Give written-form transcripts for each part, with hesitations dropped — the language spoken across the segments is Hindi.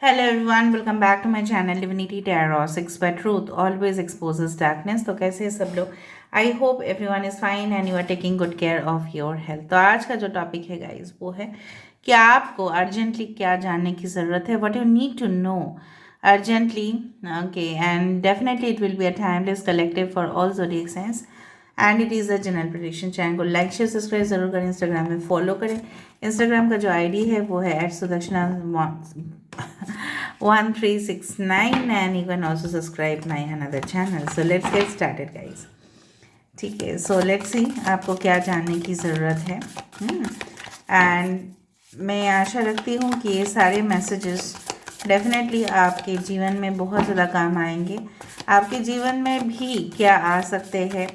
Hello everyone, welcome back to my channel Divinity Tarot 6 by Truth always exposes darkness। तो कैसे हैं सब लोग? I hope everyone is fine and you are taking good care of your health. तो आज का जो टॉपिक है गाइस वो है कि आपको अर्जेंटली क्या जानने की ज़रूरत है, what you need to know urgently. Okay, and definitely it will be a timeless collective for all zodiac science and it is a general prediction. Channel को लाइक शेयर सब्सक्राइब जरूर करें, इंस्टाग्राम में फॉलो करें। इंस्टाग्राम का जो आईडी है वो है @Sudakshina 1369 and you can also subscribe my another channel. So let's get started guys. ठीक है, सो लेट्स सी आपको क्या जानने की ज़रूरत है। एंड मैं आशा रखती हूँ कि ये सारे मैसेजेस डेफिनेटली आपके जीवन में बहुत ज़्यादा काम आएंगे। आपके जीवन में भी क्या आ सकते हैं,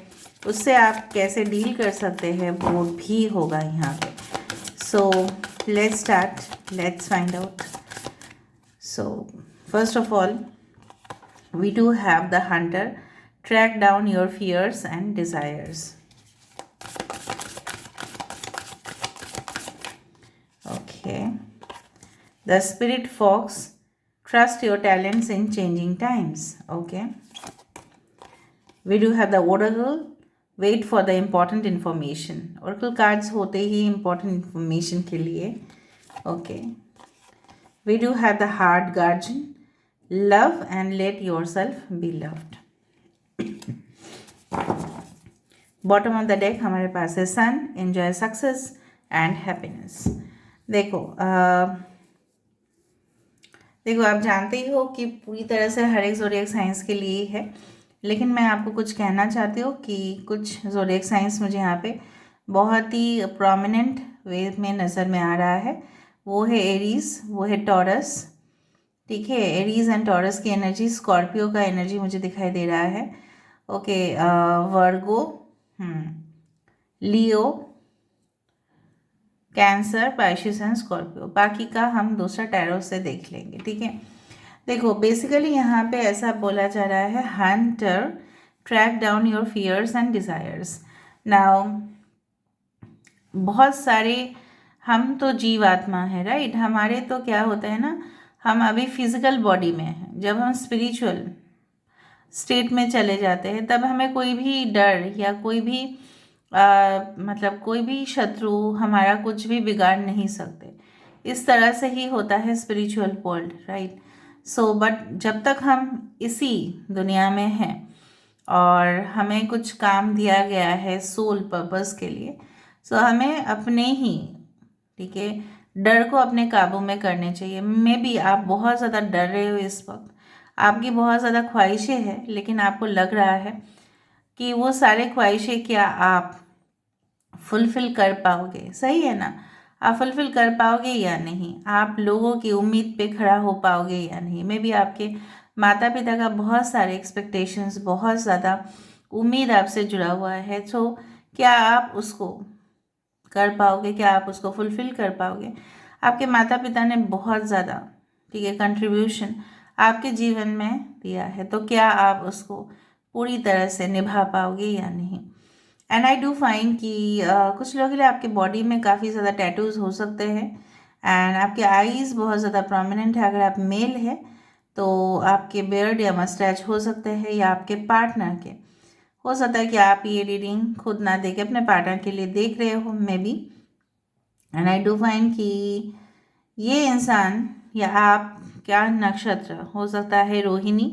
उससे आप कैसे डील कर सकते हैं, वो भी होगा यहाँ पे। So let's start, let's find out. So, first of all, we do have the hunter. Track down your fears and desires. Okay. The spirit fox. Trust your talents in changing times. Okay. We do have the oracle. Wait for the important information. Oracle cards होते ही important information के लिए. Okay. We do have the heart guardian. Love and let yourself be loved. Bottom of the deck हमारे पास है सन, एंजॉय सक्सेस एंड हैप्पीनेस। देखो आप जानते ही हो कि पूरी तरह से हर एक ज़ोडिएक साइंस के लिए ही है, लेकिन मैं आपको कुछ कहना चाहती हूँ कि कुछ ज़ोडिएक साइंस मुझे यहाँ पे बहुत ही प्रोमिनेंट वे में नज़र में आ रहा है। वो है एरीज, वो है टॉरस। ठीक है, एरीज एंड टॉरस की एनर्जी, स्कॉर्पियो का एनर्जी मुझे दिखाई दे रहा है। Okay, Virgo, Leo, Cancer, Pisces and Scorpio. बाकी का हम दूसरा टैरो से देख लेंगे। ठीक है, देखो बेसिकली यहाँ पे ऐसा बोला जा रहा है, hunter track down your fears and desires. Now बहुत सारे हम तो जीवात्मा है, राइट। हमारे तो क्या होता है ना, हम अभी फिजिकल बॉडी में हैं। जब हम स्पिरिचुअल स्टेट में चले जाते हैं तब हमें कोई भी डर या कोई भी मतलब कोई भी शत्रु हमारा कुछ भी बिगाड़ नहीं सकते। इस तरह से ही होता है spiritual world, right. So but जब तक हम इसी दुनिया में हैं और हमें कुछ काम दिया गया है सोल पर्पस के लिए, सो हमें अपने ही, ठीक है, डर को अपने काबू में करने चाहिए। मे बी आप बहुत ज़्यादा डर रहे हो इस वक्त, आपकी बहुत ज़्यादा ख्वाहिशें हैं, लेकिन आपको लग रहा है कि वो सारे ख्वाहिशें क्या आप फुलफ़िल कर पाओगे। सही है ना, आप फुलफ़िल कर पाओगे या नहीं, आप लोगों की उम्मीद पे खड़ा हो पाओगे या नहीं। मे बी आपके माता पिता का बहुत सारे एक्सपेक्टेशंस, बहुत ज़्यादा उम्मीद आपसे जुड़ा हुआ है। तो क्या आप उसको कर पाओगे, क्या आप उसको फुलफ़िल कर पाओगे। आपके माता पिता ने बहुत ज़्यादा, ठीक है, कंट्रीब्यूशन आपके जीवन में दिया है, तो क्या आप उसको पूरी तरह से निभा पाओगे या नहीं। एंड आई डू फाइंड कि कुछ लोगों के लिए आपके बॉडी में काफ़ी ज़्यादा टैटूज़ हो सकते हैं एंड आपके आईज़ बहुत ज़्यादा प्रोमिनेंट है। अगर आप मेल है तो आपके बियर्ड या मस्टैच हो सकते हैं, या आपके पार्टनर के हो सकता है कि आप ये रीडिंग खुद ना देके अपने पार्टनर के लिए देख रहे हो may be. And I do find कि ये इंसान या आप क्या नक्षत्र हो सकता है, रोहिणी,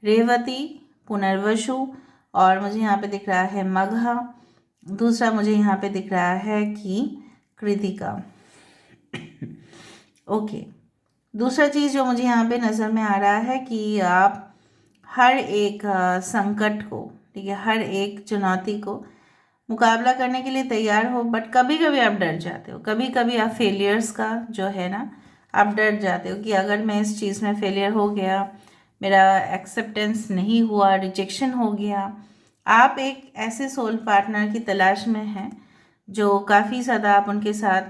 रेवती, पुनर्वसु, और मुझे यहाँ पे दिख रहा है मघा। दूसरा मुझे यहाँ पे दिख रहा है कि कृतिका। ओके, दूसरा चीज़ जो मुझे यहाँ पे नज़र में आ रहा है कि आप हर एक संकट को, ठीक है, हर एक चुनौती को मुकाबला करने के लिए तैयार हो, बट कभी कभी आप डर जाते हो। कभी कभी आप फेलियर्स का जो है ना, आप डर जाते हो कि अगर मैं इस चीज़ में फेलियर हो गया, मेरा एक्सेप्टेंस नहीं हुआ, रिजेक्शन हो गया। आप एक ऐसे सोल पार्टनर की तलाश में हैं जो काफ़ी ज़्यादा आप उनके साथ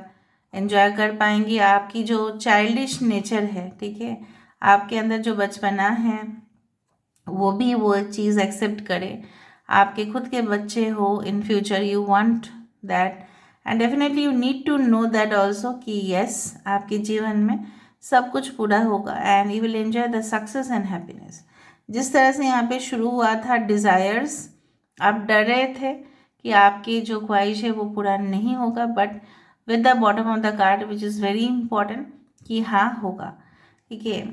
एंजॉय कर पाएंगी। आपकी जो चाइल्डिश नेचर है, ठीक है, आपके अंदर जो बचपना है, वो भी वो चीज़ एक्सेप्ट करे। आपके खुद के बच्चे हो in future, you want that and definitely you need to know that also कि यस, आपके जीवन में सब कुछ पूरा होगा and you will enjoy the success and happiness. जिस तरह से यहाँ पे शुरू हुआ था डिज़ायर्स, आप डर रहे थे कि आपकी जो ख्वाहिश है वो पूरा नहीं होगा, but with the bottom of the card which is very important कि हाँ होगा, ठीक है।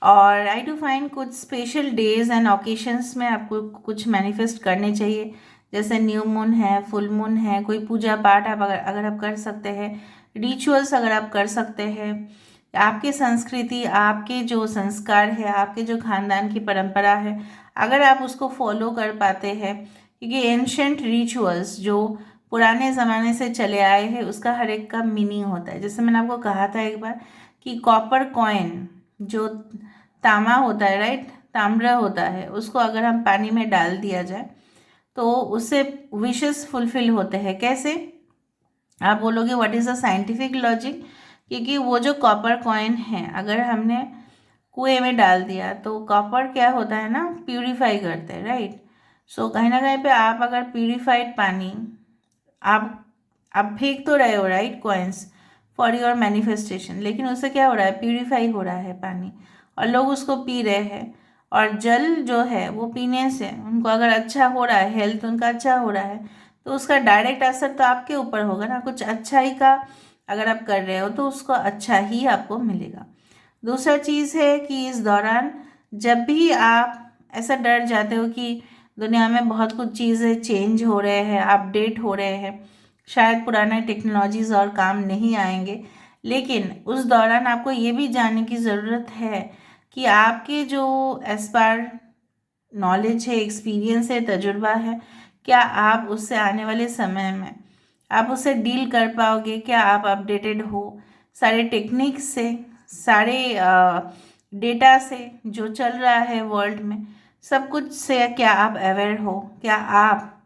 और आई डू फाइंड कुछ स्पेशल डेज एंड ओकेशंस में आपको कुछ मैनिफेस्ट करने चाहिए, जैसे न्यू मून है, फुल मून है, कोई पूजा पाठ आप अगर आप कर सकते हैं, रिचुअल्स अगर आप कर सकते हैं, आपके संस्कृति, आपके जो संस्कार है, आपके जो खानदान की परंपरा है, अगर आप उसको फॉलो कर पाते हैं, क्योंकि एंशंट रिचुअल्स जो पुराने ज़माने से चले आए हैं उसका हर एक का मीनिंग होता है। जैसे मैंने आपको कहा था एक बार कि कॉपर कॉइन जो तांबा होता है, राइट, ताम्र होता है, उसको अगर हम पानी में डाल दिया जाए तो उससे विशेस फुलफिल होते हैं। कैसे? आप बोलोगे what is the scientific logic? क्योंकि वो जो कॉपर कॉइन है अगर हमने कुएं में डाल दिया तो कॉपर क्या होता है ना, प्यूरिफाई करते हैं, राइट। सो कहीं ना कहीं पे आप अगर प्यूरिफाइड पानी आप आप फेंक तो रहे हो, right, coins for your manifestation, लेकिन उससे क्या हो रहा है, प्यूरिफाई हो रहा है पानी और लोग उसको पी रहे हैं। और जल जो है वो पीने से उनको अगर अच्छा हो रहा है, हेल्थ उनका अच्छा हो रहा है, तो उसका डायरेक्ट असर तो आपके ऊपर होगा ना। कुछ अच्छा ही का अगर आप कर रहे हो तो उसको अच्छा ही आपको मिलेगा। दूसरा चीज़ है कि इस दौरान जब भी आप ऐसा डर जाते हो कि दुनिया में बहुत कुछ चीज़ें चेंज हो रहे हैं, अपडेट हो रहे हैं, शायद पुराने टेक्नोलॉजीज़ और काम नहीं आएंगे, लेकिन उस दौरान आपको ये भी जानने की ज़रूरत है कि आपके जो एज पर नॉलेज है, एक्सपीरियंस है, तजुर्बा है, क्या आप उससे आने वाले समय में आप उससे डील कर पाओगे? क्या आप अपडेटेड हो सारे टेक्निक से, सारे डेटा से जो चल रहा है वर्ल्ड में, सब कुछ से क्या आप अवेयर हो? क्या आप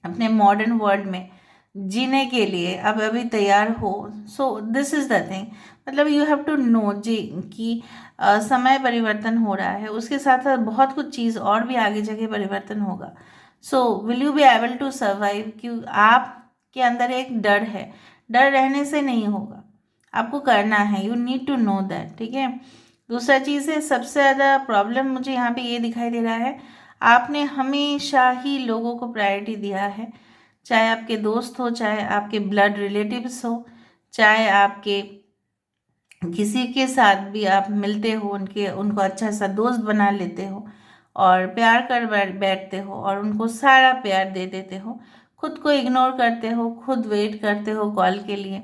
अपने मॉडर्न वर्ल्ड में जीने के लिए अब अभी तैयार हो? सो दिस इज़ द थिंग, मतलब यू हैव टू नो जी कि समय परिवर्तन हो रहा है, उसके साथ साथ बहुत कुछ चीज़ और भी आगे जाके परिवर्तन होगा। So will you be able to survive? क्यों आपके अंदर एक डर है, डर रहने से नहीं होगा, आपको करना है, you need to know that, ठीक है। दूसरा चीज़ है, सबसे ज़्यादा प्रॉब्लम मुझे यहाँ पे ये दिखाई दे रहा है, आपने हमेशा ही लोगों को प्रायोरिटी दिया है, चाहे आपके दोस्त हो, चाहे आपके ब्लड रिलेटिव्स हो, चाहे आपके किसी के साथ भी आप मिलते हो, उनको अच्छा सा दोस्त बना लेते हो और प्यार कर बैठते हो और उनको सारा प्यार दे देते हो, खुद को इग्नोर करते हो, खुद वेट करते हो कॉल के लिए,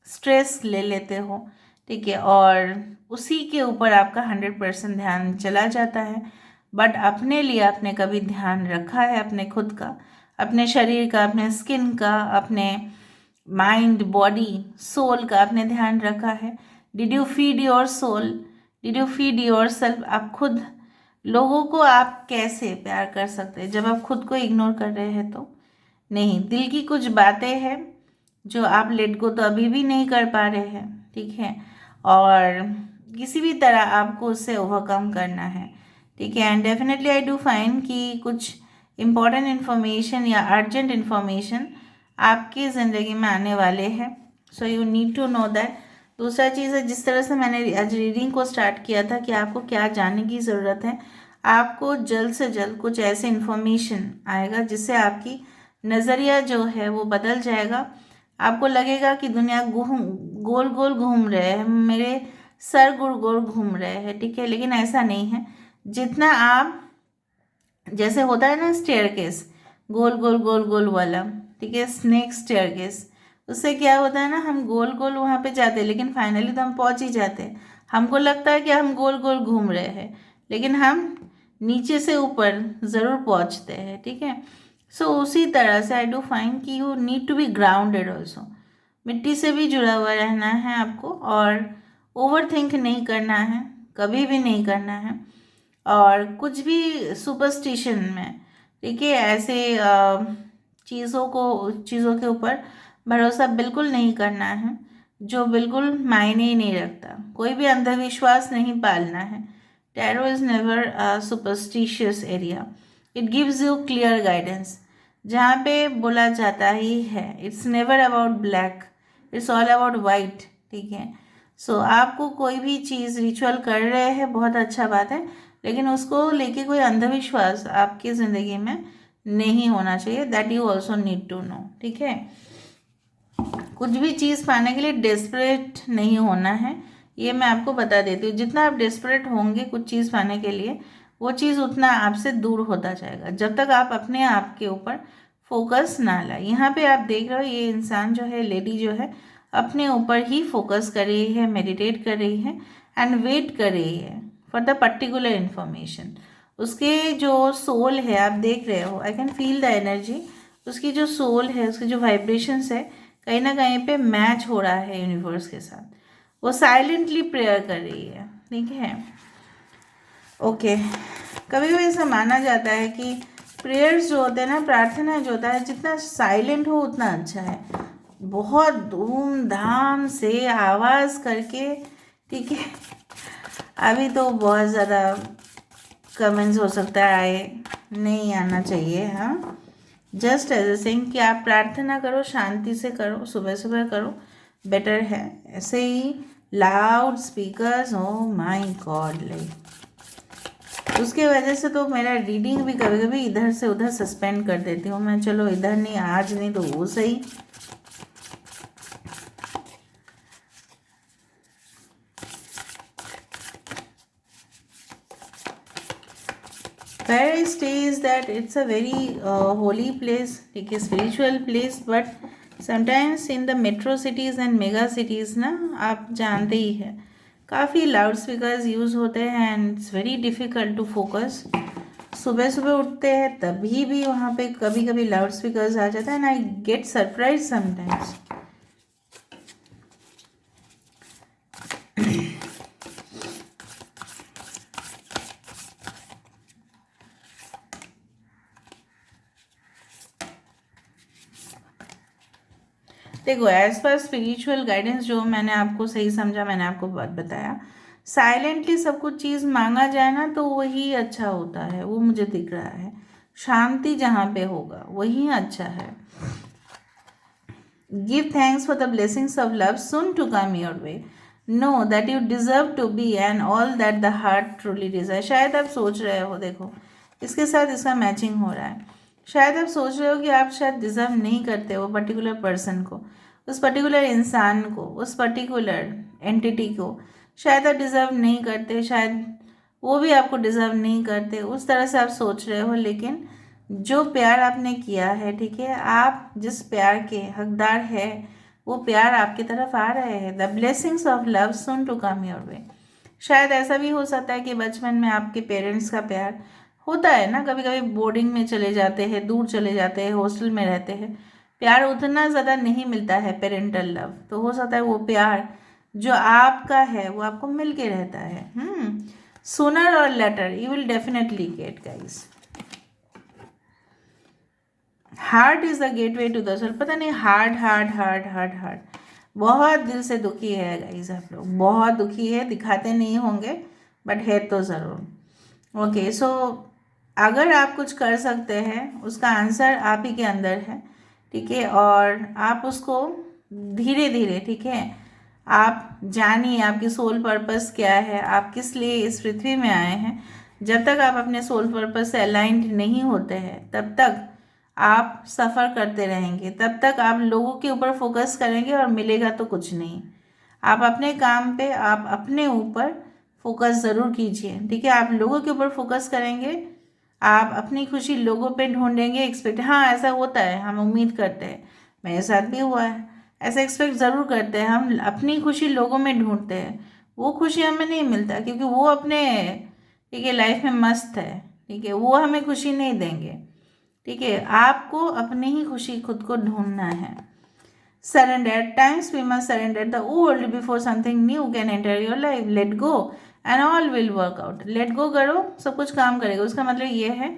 स्ट्रेस ले लेते हो, ठीक है, और उसी के ऊपर आपका 100% ध्यान चला जाता है। बट अपने लिए आपने कभी ध्यान रखा है अपने खुद का, अपने शरीर का, अपने स्किन का, अपने माइंड, बॉडी, सोल का आपने ध्यान रखा है? Did you feed your soul? Did you feed yourself? आप खुद लोगों को आप कैसे प्यार कर सकते हैं जब आप खुद को इग्नोर कर रहे हैं? तो नहीं, दिल की कुछ बातें हैं जो आप लेट गो तो अभी भी नहीं कर पा रहे हैं, ठीक है, और किसी भी तरह आपको उससे ओवरकम करना है, ठीक है। And definitely I do find कि कुछ इम्पॉर्टेंट इन्फॉर्मेशन या अर्जेंट इन्फॉर्मेशन आपकी ज़िंदगी में आने वाले हैं, so you need to know that. दूसरा चीज़ है, जिस तरह से मैंने आज रीडिंग को स्टार्ट किया था कि आपको क्या जानने की ज़रूरत है, आपको जल्द से जल्द कुछ ऐसे इन्फॉर्मेशन आएगा जिससे आपकी नज़रिया जो है वो बदल जाएगा। आपको लगेगा कि दुनिया गोल गोल घूम रहे हैं, मेरे सर गोल गोल घूम रहे हैं, ठीक है, लेकिन ऐसा नहीं है। जितना आप, जैसे होता है ना स्टेयरकेस, गोल गोल गोल गोल वाला, ठीक है, स्नेक स्टेयरकेस, उससे क्या होता है ना, हम गोल गोल वहाँ पे जाते हैं लेकिन फाइनली तो हम पहुँच ही जाते हैं। हमको लगता है कि हम गोल गोल घूम रहे हैं लेकिन हम नीचे से ऊपर ज़रूर पहुँचते हैं, ठीक है। सो उसी तरह से आई डू फाइंड कि you need to be grounded also, मिट्टी से भी जुड़ा हुआ रहना है आपको, और ओवर थिंक नहीं करना है, कभी भी नहीं करना है, और कुछ भी सुपरस्टिशन में, ठीक है, ऐसे चीज़ों के ऊपर भरोसा बिल्कुल नहीं करना है जो बिल्कुल मायने ही नहीं रखता। कोई भी अंधविश्वास नहीं पालना है। Tarot is never a superstitious area, it gives you clear guidance. जहाँ पे बोला जाता ही है, it's never about black, it's all about white, ठीक है। आपको कोई भी चीज़ रिचुअल कर रहे हैं, बहुत अच्छा बात है, लेकिन उसको लेके कोई अंधविश्वास आपकी ज़िंदगी में नहीं होना चाहिए। That you also need to know, ठीक है। कुछ भी चीज़ पाने के लिए डेस्परेट नहीं होना है, ये मैं आपको बता देती हूँ। जितना आप डेस्परेट होंगे कुछ चीज़ पाने के लिए, वो चीज़ उतना आपसे दूर होता जाएगा, जब तक आप अपने आप के ऊपर फोकस ना लाए। यहाँ पे आप देख रहे हो ये इंसान जो है, लेडी जो है, अपने ऊपर ही फोकस कर रही है, मेडिटेट कर रही है एंड वेट कर रही है फॉर द पर्टिकुलर इंफॉर्मेशन। उसके जो सोल है, आप देख रहे हो, I can feel the energy. उसकी जो सोल है, उसकी जो वाइब्रेशंस है, कहीं ना कहीं पे मैच हो रहा है यूनिवर्स के साथ। वो साइलेंटली प्रेयर कर रही है, ठीक है। ओके, कभी कभी ऐसा माना जाता है कि प्रेयर्स जो होते हैं ना, प्रार्थना जो होता है, जितना साइलेंट हो उतना अच्छा है। बहुत धूमधाम से आवाज़ करके, ठीक है, अभी तो बहुत ज़्यादा कमेंट्स हो सकता है आए, नहीं आना चाहिए। हाँ, जस्ट एज ए सिंग कि आप प्रार्थना करो, शांति से करो, सुबह सुबह करो, बेटर है। ऐसे ही loud speakers, oh my god, like उसके वजह से तो मेरा रीडिंग भी कभी कभी इधर से उधर सस्पेंड कर देती हूँ मैं। चलो इधर नहीं, आज नहीं तो वो सही। Where I stay is that it's a very holy place, like a spiritual place, but sometimes in the metro cities and mega cities ना, आप जानते ही हैं, काफ़ी लाउड स्पीकर्स यूज़ होते हैं and it's very difficult to focus. सुबह सुबह उठते हैं तभी भी वहाँ पे कभी कभी लाउड स्पीकर्स आ जाता है and I get surprise sometimes. देखो, एज पर स्पिरिचुअल गाइडेंस जो मैंने आपको सही समझा, मैंने आपको बात बताया, साइलेंटली सब कुछ चीज़ मांगा जाए ना तो वही अच्छा होता है, वो मुझे दिख रहा है। शांति जहाँ पे होगा वही अच्छा है। Give thanks for the blessings of love soon to come your way, know that you deserve to be and all that the heart truly desire. शायद आप सोच रहे हो, देखो इसके साथ इसका मैचिंग हो रहा है। शायद आप सोच रहे हो कि आप शायद डिज़र्व नहीं करते वो पर्टिकुलर पर्सन को, उस पर्टिकुलर इंसान को, उस पर्टिकुलर एंटिटी को शायद आप डिज़र्व नहीं करते, शायद वो भी आपको डिज़र्व नहीं करते, उस तरह से आप सोच रहे हो। लेकिन जो प्यार आपने किया है, ठीक है, आप जिस प्यार के हकदार है, वो प्यार आपकी तरफ आ रहे हैं। The blessings of love soon to come your way. शायद ऐसा भी हो सकता है कि बचपन में आपके पेरेंट्स का प्यार होता है ना, कभी कभी बोर्डिंग में चले जाते हैं, दूर चले जाते हैं, हॉस्टल में रहते हैं, प्यार उतना ज़्यादा नहीं मिलता है, पेरेंटल लव। तो हो सकता है वो प्यार जो आपका है वो आपको मिल के रहता है। सूनर और later you will definitely get guys. Heart is the gateway to the soul. पता नहीं, heart heart heart heart heart, बहुत दिल से दुखी है गाइस, आप लोग बहुत दुखी है, दिखाते नहीं होंगे बट है तो ज़रूर। ओके, सो अगर आप कुछ कर सकते हैं उसका आंसर आप ही के अंदर है, ठीक है, और आप उसको धीरे धीरे, ठीक है, आप जानिए आपकी सोल पर्पस क्या है, आप किस लिए इस पृथ्वी में आए हैं। जब तक आप अपने सोल पर्पस से अलाइंड नहीं होते हैं तब तक आप सफ़र करते रहेंगे, तब तक आप लोगों के ऊपर फोकस करेंगे और मिलेगा तो कुछ नहीं। आप अपने काम पे, आप अपने ऊपर फोकस ज़रूर कीजिए, ठीक है। आप लोगों के ऊपर फोकस करेंगे, आप अपनी खुशी लोगों पे ढूंढेंगे, एक्सपेक्ट, हाँ ऐसा होता है, हम उम्मीद करते हैं, मेरे साथ भी हुआ है, ऐसा एक्सपेक्ट ज़रूर करते हैं, हम अपनी खुशी लोगों में ढूंढते हैं, वो खुशी हमें नहीं मिलता क्योंकि वो अपने, ठीक है, लाइफ में मस्त है, ठीक है, वो हमें खुशी नहीं देंगे, ठीक है। आपको अपनी ही खुशी खुद को ढूंढना है। Surrender, times we must surrender the old before something new can enter your life. Let go and all will work out. Let go करो, सब कुछ काम करेगा। उसका मतलब ये है,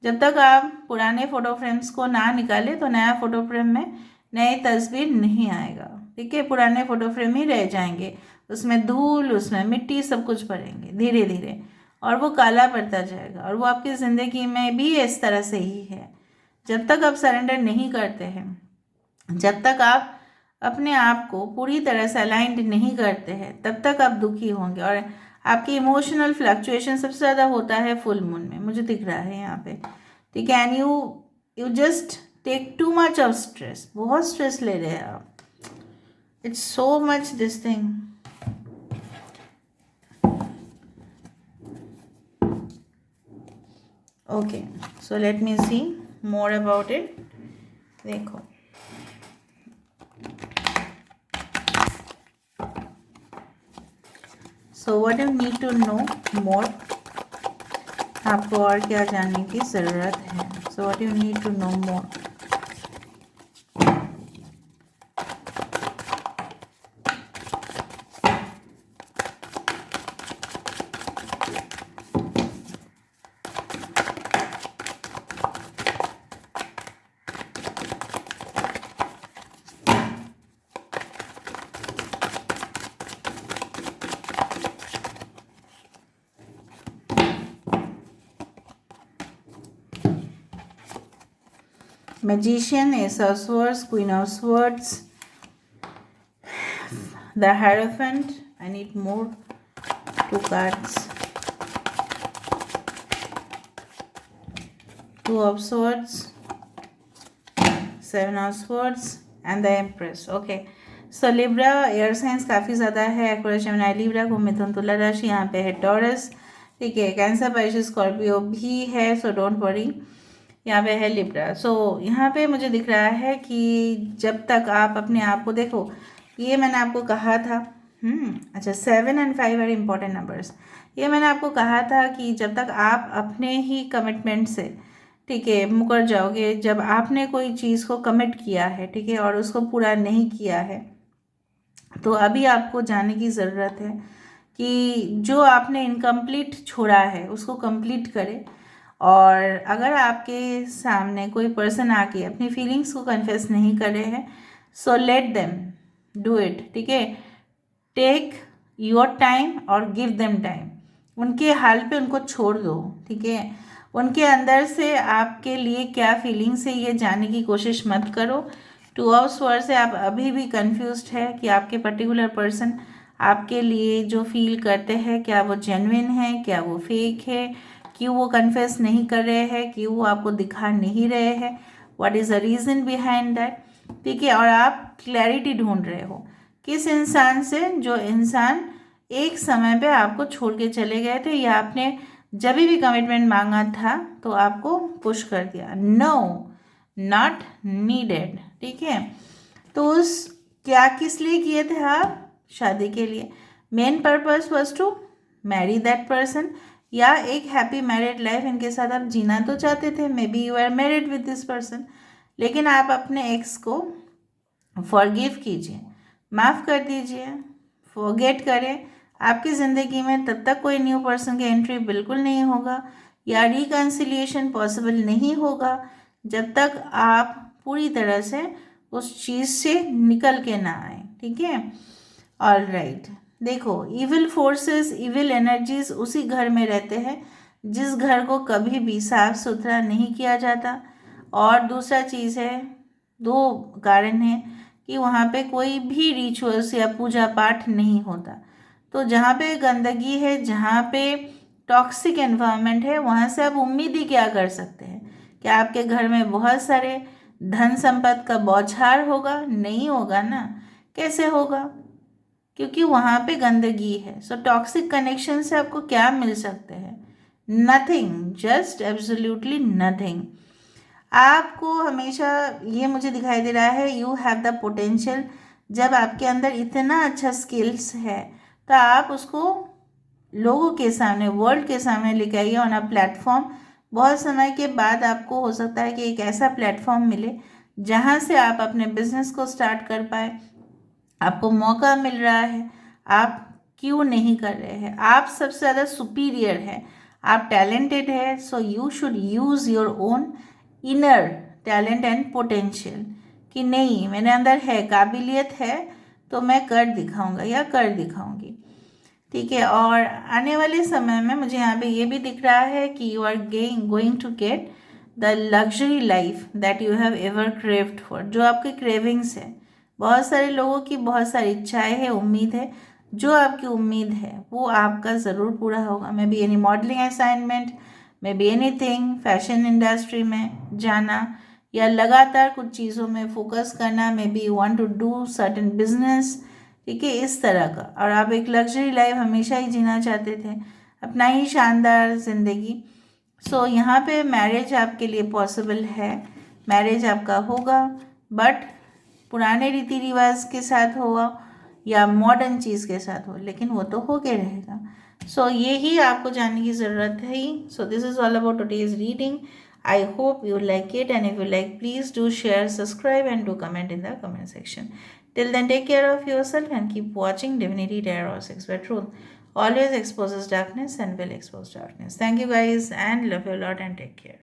जब तक आप पुराने फोटो फ्रेम्स को ना निकाले तो नया फोटो फ्रेम में नई तस्वीर नहीं आएगा, ठीक है। पुराने फोटो फ्रेम ही रह जाएंगे, उसमें धूल, उसमें मिट्टी, सब कुछ भरेंगे धीरे धीरे, और वो काला पड़ता जाएगा, और वो आपकी ज़िंदगी में भी इस तरह से ही है। जब तक आप सरेंडर नहीं करते हैं, जब तक आप अपने आप को पूरी तरह से अलाइंड नहीं करते हैं तब तक आप दुखी होंगे। और आपकी इमोशनल फ्लक्चुएशन सबसे ज़्यादा होता है फुल मून में, मुझे दिख रहा है यहाँ पे। ठीक है, and you just take too much of stress, बहुत स्ट्रेस ले रहे हैं आप। It's so much this thing. Okay, so let me see more about it. देखो, so what you need to know more, आपको और क्या जानने की ज़रूरत है। So what you need to know more, Magician, Ace of Swords, Queen of Swords, the Hierophant. I need more 2 cards. 2 of Swords, 7 of Swords and the Empress. Okay. So Libra air science काफ़ी ज़्यादा है, एक्वेरियस, जेमिनी, लिब्रा को, मिथुन, तुला राशि, यहाँ पे है टॉरस। ठीक है, कैंसर, पाइसेस, स्कॉर्पियो भी है, सो डोंट वरी। यहाँ पे है लिब्रा। सो यहाँ पे मुझे दिख रहा है कि जब तक आप अपने आप को देखो, ये मैंने आपको कहा था, अच्छा 7 और 5 आर इम्पॉर्टेंट नंबर्स। ये मैंने आपको कहा था कि जब तक आप अपने ही कमिटमेंट से, ठीक है, मुकर जाओगे, जब आपने कोई चीज़ को कमिट किया है, ठीक है, और उसको पूरा नहीं किया है, तो अभी आपको जानने की ज़रूरत है कि जो आपने इनकम्प्लीट छोड़ा है उसको कंप्लीट करें। और अगर आपके सामने कोई पर्सन आके अपनी फीलिंग्स को कन्फेस नहीं कर रहे हैं, so let them do it. ठीक है, टेक योर टाइम और गिव देम टाइम। उनके हाल पे उनको छोड़ दो। ठीक है, उनके अंदर से आपके लिए क्या फीलिंग्स है ये जानने की कोशिश मत करो। 2 ऑफ स्वॉर्ड्स से आप अभी भी कंफ्यूज्ड है कि आपके पर्टिकुलर पर्सन आपके लिए जो फील करते हैं, क्या वो जेन्युइन है, क्या वो फेक है, क्यों वो कन्फेस नहीं कर रहे हैं, क्यों वो आपको दिखा नहीं रहे हैं, what is the reason behind that. ठीक है, और आप क्लैरिटी ढूंढ रहे हो किस इंसान से, जो इंसान एक समय पे आपको छोड़ के चले गए थे, या आपने जब भी कमिटमेंट मांगा था तो आपको पुश कर दिया, नो नॉट नीडेड। ठीक है, तो उस क्या किस लिए किए थे आप, शादी के लिए। Main purpose was to marry that person, या एक हैप्पी मैरिड लाइफ इनके साथ आप जीना तो चाहते थे, maybe you are married with this person, लेकिन आप अपने एक्स को फॉरगिव कीजिए, माफ़ कर दीजिए, फॉरगेट करें। आपकी ज़िंदगी में तब तक कोई न्यू पर्सन की एंट्री बिल्कुल नहीं होगा, या रिकन्सिलिएशन पॉसिबल नहीं होगा जब तक आप पूरी तरह से उस चीज़ से निकल के ना आए। ठीक है, ऑल राइट। देखो, इविल फोर्सेस, इविल एनर्जीज उसी घर में रहते हैं जिस घर को कभी भी साफ सुथरा नहीं किया जाता। और दूसरा चीज़ है, 2 कारण हैं कि वहाँ पे कोई भी रिचुअल्स या पूजा पाठ नहीं होता। तो जहाँ पे गंदगी है, जहाँ पे टॉक्सिक एनवायरनमेंट है, वहाँ से आप उम्मीद ही क्या कर सकते हैं कि आपके घर में बहुत सारे धन संपत्ति का बौछार होगा? नहीं होगा ना। कैसे होगा? क्योंकि वहाँ पे गंदगी है। सो टॉक्सिक कनेक्शन से आपको क्या मिल सकते हैं? Nothing, just absolutely nothing. आपको हमेशा ये मुझे दिखाई दे रहा है, यू हैव द पोटेंशियल। जब आपके अंदर इतना अच्छा स्किल्स है तो आप उसको लोगों के सामने, वर्ल्ड के सामने लेके आइए ऑन अ प्लेटफॉर्म। बहुत समय के बाद आपको हो सकता है कि एक ऐसा प्लेटफॉर्म मिले जहाँ से आप अपने बिजनेस को स्टार्ट कर पाए। आपको मौका मिल रहा है, आप क्यों नहीं कर रहे हैं? आप सबसे ज़्यादा सुपीरियर है, आप टैलेंटेड है, so you should use your own inner talent and potential कि नहीं, मेरे अंदर है, काबिलियत है, तो मैं कर दिखाऊंगा या कर दिखाऊंगी। ठीक है, और आने वाले समय में मुझे यहाँ पे ये भी दिख रहा है कि you are going to get the luxury life that you have ever craved for. जो आपके क्रेविंग्स है बहुत सारे लोगों की बहुत सारी इच्छाएं हैं, उम्मीद है। जो आपकी उम्मीद है वो आपका ज़रूर पूरा होगा। Maybe any modelling assignment, maybe anything, fashion industry में जाना या लगातार कुछ चीज़ों में फोकस करना, maybe you want to do certain business, ठीक है, इस तरह का। और आप एक लग्जरी लाइफ हमेशा ही जीना चाहते थे, अपना ही शानदार ज़िंदगी। सो यहाँ पे मैरिज आपके लिए पॉसिबल है, मैरिज आपका होगा, बट पुराने रीति रिवाज के साथ होगा या मॉडर्न चीज़ के साथ हो, लेकिन वो तो हो के रहेगा। सो यही आपको जानने की ज़रूरत है ही। So this is all about today's reading. I hope you like it, and if you like, please do share, subscribe, and do comment in the comment section. Till then, take care of yourself and keep watching Divinity Tarot 6 by Truth. Always exposes darkness and will expose darkness. Thank you guys, and love you a lot, and take care.